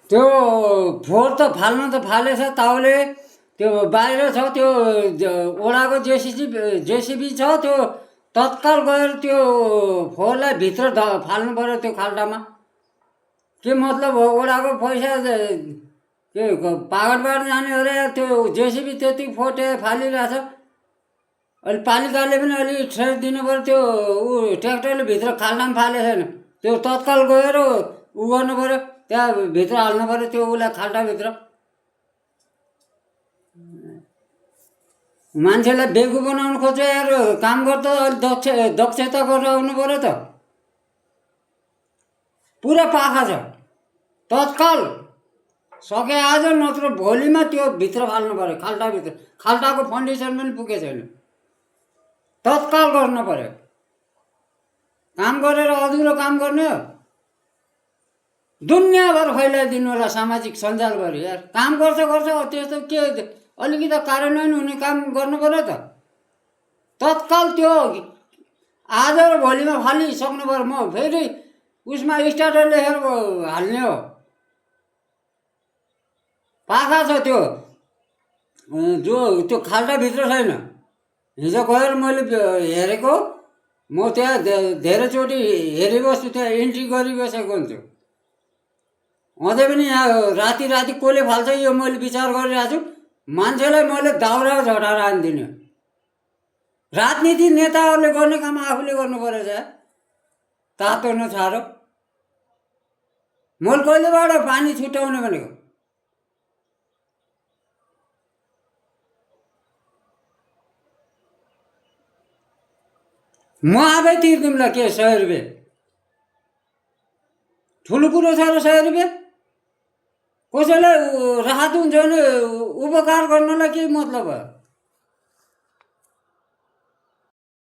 त्यो फोहोर त फाल्न त फालेछ ताउले। त्यो बाहिर छ त्यो ओडाको जेसिबी छ, त्यो तत्काल गएर त्यो फोहोरलाई भित्र फाल्नु पऱ्यो त्यो खाल्टामा। के मतलब हो, ओडाको पैसा त्यो पागलबाट जाने अरे त्यो जेसिबी त्यति फोटे फालिरहेछ। अहिले पालिकाले पनि अलिक ट्रेस दिनु पऱ्यो। त्यो ट्र्याक्टरले भित्र खाल्टामा फाले छैन, त्यो तत्काल गएर गर्नु पऱ्यो, त्यहाँ भित्र हाल्नु पऱ्यो त्यो उसलाई खाल्टाभित्र। मान्छेलाई बेगु बनाउनु खोज्छ यार। काम गर्दा अलिक दक्षता गरेर आउनु पऱ्यो त। पुरा पाखा छ, तत्काल सके आज नत्र भोलिमा त्यो भित्र फाल्नु पऱ्यो खाल्टाभित्र। खाल्टाको फन्डेसन पनि पुगेको छैन, तत्काल गर्नु पऱ्यो। काम गरेर अधुरो काम गर्ने हो। दुनियाँभर फैलाइदिनु होला सामाजिक सञ्जालभरि यार। काम गर्छ त्यस्तो के अलिकति कार्यान्वयन हुने काम गर्नु पऱ्यो त। तत्काल त्यो आज र भोलिमा फालिसक्नु पऱ्यो। म फेरि उसमा स्टार्टर लेखेर हाल्ने हो। पाखा छ त्यो जो त्यो खाल्टाभित्र छैन। हिजो गएर मैले हेरेको, म त्यहाँ धेरैचोटि हेरिबस्छु, त्यहाँ इन्ट्री गरिबसेको हुन्छु। अझै पनि यहाँ राति कसले फाल्छ यो मैले विचार गरिरहेको छु। मान्छेलाई मैले दाउरा झटाएर आनिदिने। राजनीति नेताहरूले गर्ने काम आफूले गर्नु पऱ्यो छ। तातो नछारो मैले कहिलेबाट पानी छुट्याउने भनेको। म आफै तिर्दिउँला के 100 रुपियाँ ठुलो कुरो छ र 100 रुपियाँ? कसैलाई राहत हुन्छ भने उपकार गर्नलाई के मतलब हो?